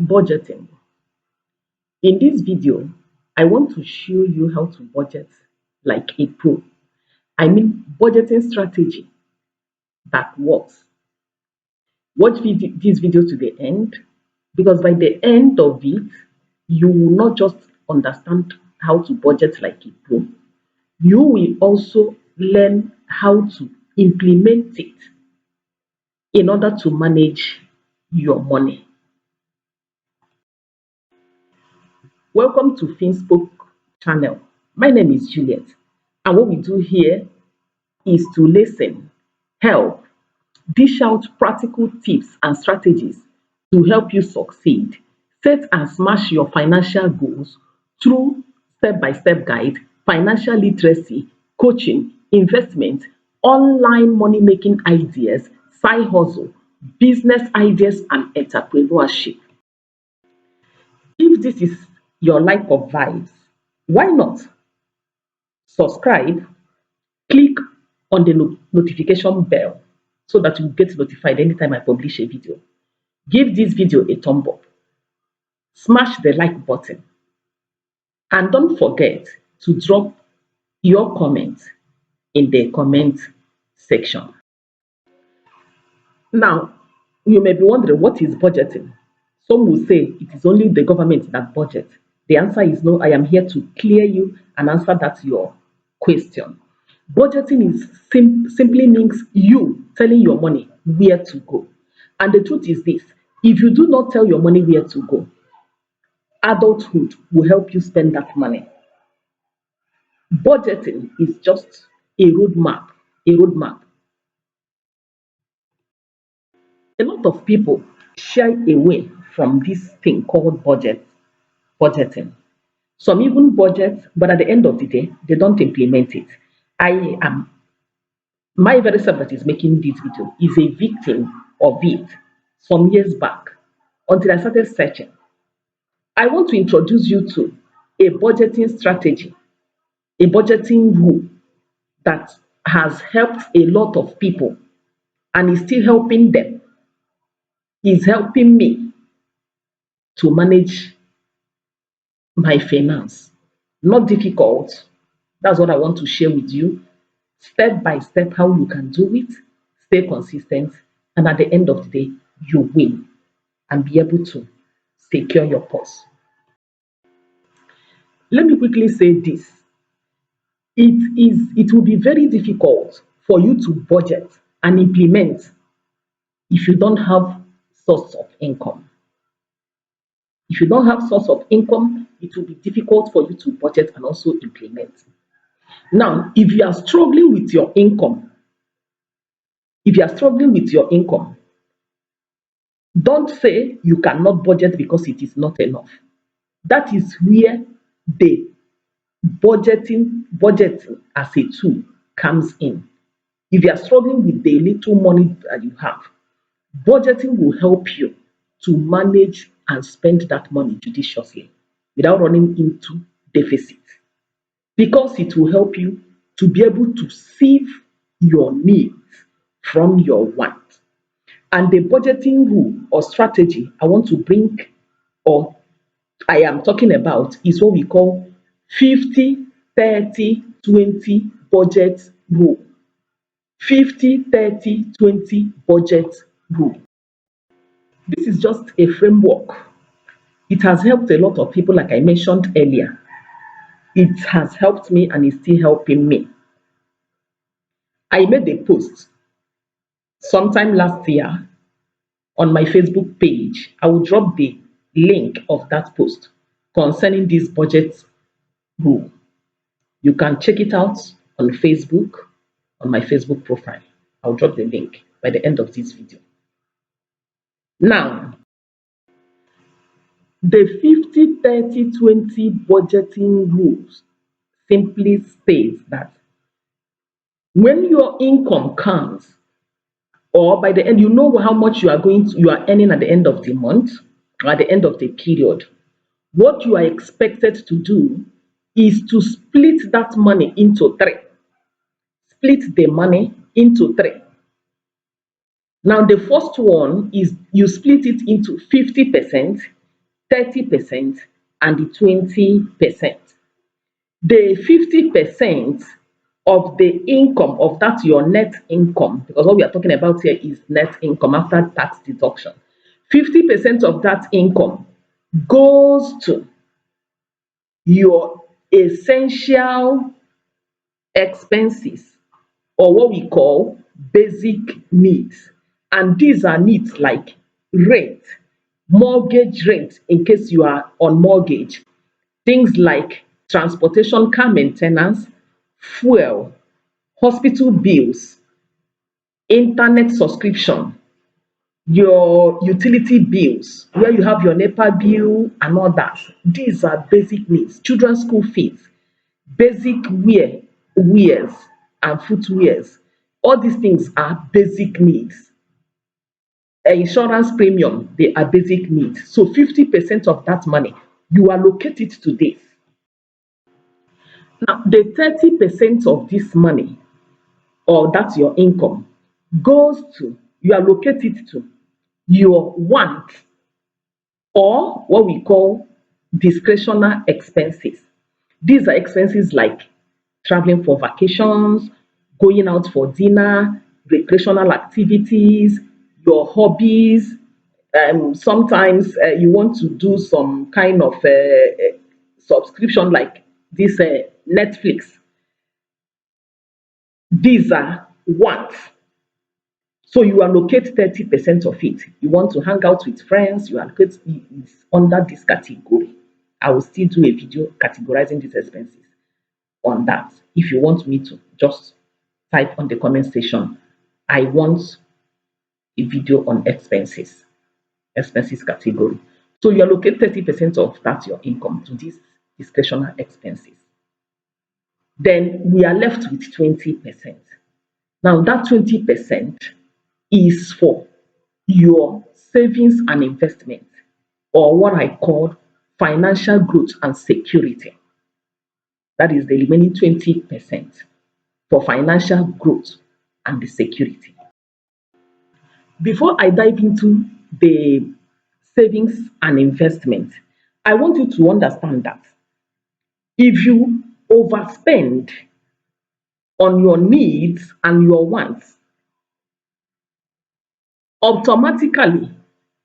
Budgeting. In this video, I want to show you how to budget like a pro. I mean, budgeting strategy that works. Watch this video to the end because by the end of it, you will not just understand how to budget like a pro, you will also learn how to implement it in order to manage your money. Welcome to Finspoke channel. My name is Juliet, and what we do here is to listen, help, dish out practical tips and strategies to help you succeed, set and smash your financial goals through step-by-step guide, financial literacy, coaching, investment, online money-making ideas, side hustle, business ideas, and entrepreneurship. If this is your life of vibes, why not subscribe, click on the notification bell so that you get notified anytime I publish a video. Give this video a thumb up, smash the like button, and don't forget to drop your comment in the comment section. Now, you may be wondering, what is budgeting? Some will say it is only the government that budgets. The answer is no. I am here to clear you and answer that your question. Budgeting is simply means you telling your money where to go. And the truth is this: if you do not tell your money where to go, adulthood will help you spend that money. Budgeting is just a roadmap. A roadmap. A lot of people shy away from this thing called budgeting. Some even budget, but at the end of the day, they don't implement it. I am My very self that is making this video is a victim of it some years back until I started searching. I want to introduce you to a budgeting strategy, a budgeting rule that has helped a lot of people and is still helping them, is helping me to manage my finance. Not difficult. That's what I want to share with you. Step by step, how you can do it, stay consistent, and at the end of the day, you win and be able to secure your purse. Let me quickly say this. It will be very difficult for you to budget and implement if you don't have source of income. If you don't have source of income, it will be difficult for you to budget and also implement. Now, if you are struggling with your income, if you are struggling with your income, don't say you cannot budget because it is not enough. That is where the budgeting as a tool comes in. If you are struggling with the little money that you have, budgeting will help you to manage and spend that money judiciously without running into deficit, because it will help you to be able to save your needs from your wants. And the budgeting rule or strategy I want to bring, or I am talking about, is what we call 50-30-20 budget rule. 50-30-20 budget rule. This is just a framework. It has helped a lot of people, like I mentioned earlier. It has helped me and is still helping me. I made a post sometime last year on my Facebook page. I will drop the link of that post concerning this budget rule. You can check it out on Facebook, on my Facebook profile. I'll drop the link by the end of this video. Now, the 50-30-20 budgeting rules simply states that when your income comes, or by the end, you know how much you are earning at the end of the month or at the end of the period. What you are expected to do is to split that money into three. Split the money into three. Now, the first one is you split it into 50%, 30%, and the 20%. The 50% of the income of that your net income, because what we are talking about here is net income after tax deduction. 50% of that income goes to your essential expenses, or what we call basic needs. And these are needs like rent, mortgage rent in case you are on mortgage, things like transportation, car maintenance, fuel, hospital bills, internet subscription, your utility bills, where you have your NEPA bill and all that. These are basic needs. Children's school fees, basic wears and footwears. All these things are basic needs. Insurance premium, they are basic needs. So 50% of that money, you allocate it to this. Now, the 30% of this money, or that's your income, goes to, you allocate it to your want, or what we call discretionary expenses. These are expenses like traveling for vacations, going out for dinner, recreational activities, your hobbies. Sometimes you want to do some kind of subscription like this Netflix. These are wants. So you allocate 30% of it. You want to hang out with friends, you allocate it under this category. I will still do a video categorizing these expenses on that. If you want me to, just type on the comment section, I want a video on expenses category. So you allocate 30% of that your income to these discretionary expenses. Then we are left with 20%. Now that 20% is for your savings and investment, or what I call financial growth and security. That is the remaining 20% for financial growth and the security. Before I dive into the savings and investment, I want you to understand that if you overspend on your needs and your wants, automatically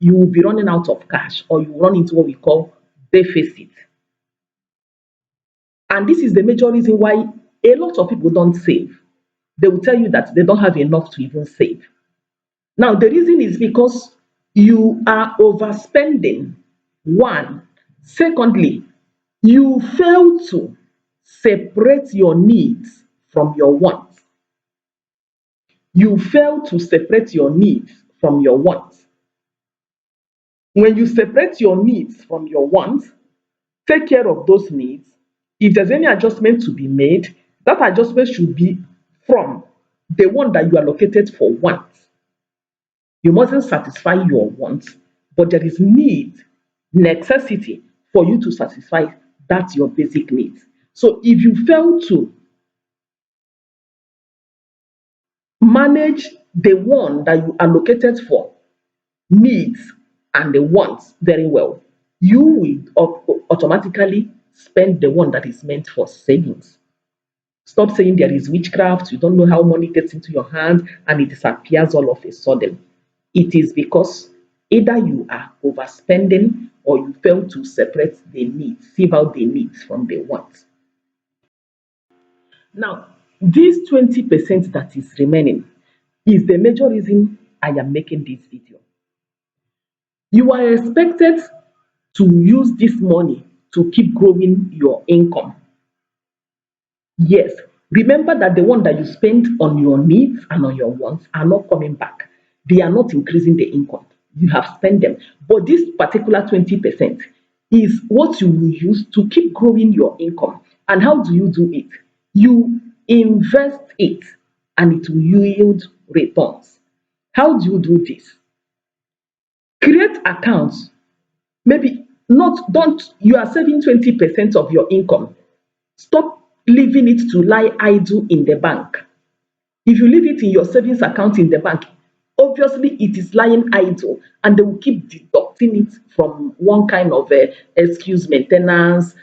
you will be running out of cash, or you run into what we call deficit. And this is the major reason why a lot of people don't save. They will tell you that they don't have enough to even save. Now, the reason is because you are overspending. One. Secondly, you fail to separate your needs from your wants. You fail to separate your needs from your wants. When you separate your needs from your wants, take care of those needs. If there's any adjustment to be made, that adjustment should be from the one that you allocated for wants. You mustn't satisfy your wants, but there is need, necessity for you to satisfy that your basic needs. So if you fail to manage the one that you allocated for needs and the wants very well, you will automatically spend the one that is meant for savings. Stop saying there is witchcraft, you don't know how money gets into your hand and it disappears all of a sudden. It is because either you are overspending or you fail to separate the needs, sieve out the needs from the wants. Now, this 20% that is remaining is the major reason I am making this video. You are expected to use this money to keep growing your income. Yes, remember that the one that you spend on your needs and on your wants are not coming back. They are not increasing the income. You have spent them. But this particular 20% is what you will use to keep growing your income. And how do you do it? You invest it and it will yield returns. How do you do this? Create accounts. Maybe not, don't, you are saving 20% of your income. Stop leaving it to lie idle in the bank. If you leave it in your savings account in the bank, obviously it is lying idle and they will keep deducting it from one kind of excuse maintenance,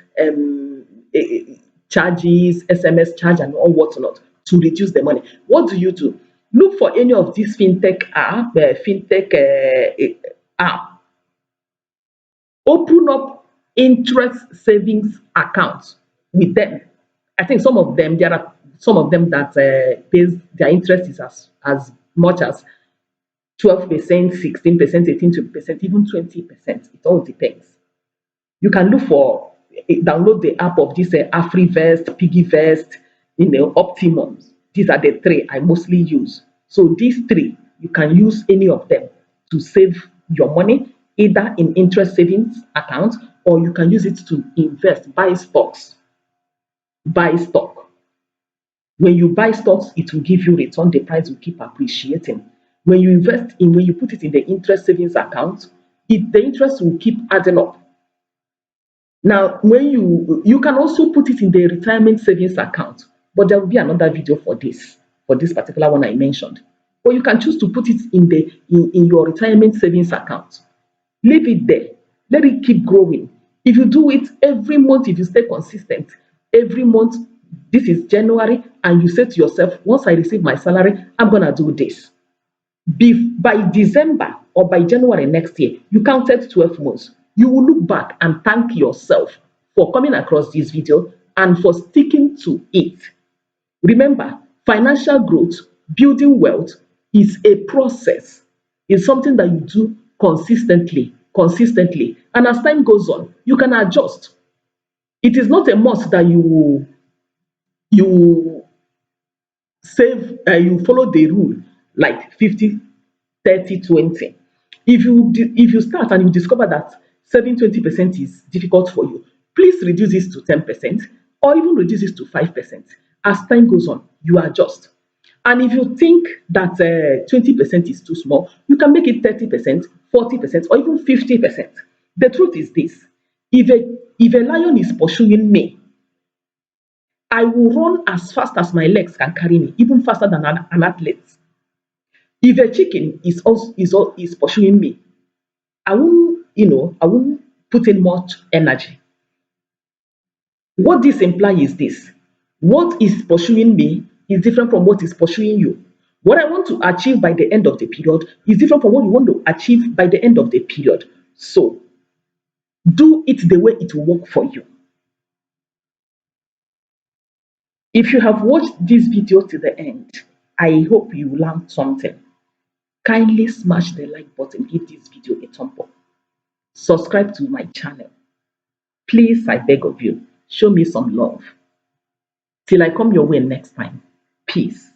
charges, SMS charge, and all whatnot to reduce the money. What do? Look for any of these fintech app. Open up interest savings accounts with them. I think some of them, there are some of them that pays their interest is as much as 12%, 16%, 18%, even 20%. It all depends. You can look for, download the app of this AfriVest, PiggyVest, Optimum. These are the three I mostly use. So these three, you can use any of them to save your money, either in interest savings account, or you can use it to invest, buy stocks, buy stock. When you buy stocks, it will give you return. The price will keep appreciating. When you put it in the interest savings account, the interest will keep adding up. Now, when you can also put it in the retirement savings account, but there will be another video for this particular one I mentioned. Or you can choose to put it in your retirement savings account. Leave it there. Let it keep growing. If you do it every month, if you stay consistent, every month, this is January, and you say to yourself, once I receive my salary, I'm gonna do this. By December or by January next year, you counted 12 months. You will look back and thank yourself for coming across this video and for sticking to it. Remember, financial growth, building wealth is a process. It's something that you do consistently. And as time goes on, you can adjust. It is not a must that you you follow the rule like 50, 30, 20. If you start and you discover that saving 20% is difficult for you, please reduce this to 10% or even reduce this to 5%. As time goes on, you adjust. And if you think that 20% is too small, you can make it 30%, 40%, or even 50%. The truth is this: if a lion is pursuing me, I will run as fast as my legs can carry me, even faster than an athlete. If a chicken is pursuing me, I won't put in much energy. What this implies is this: what is pursuing me is different from what is pursuing you. What I want to achieve by the end of the period is different from what you want to achieve by the end of the period. So do it the way it will work for you. If you have watched this video to the end, I hope you learned something. Kindly smash the like button, give this video a thumb up. Subscribe to my channel. Please, I beg of you, show me some love. Till I come your way next time. Peace.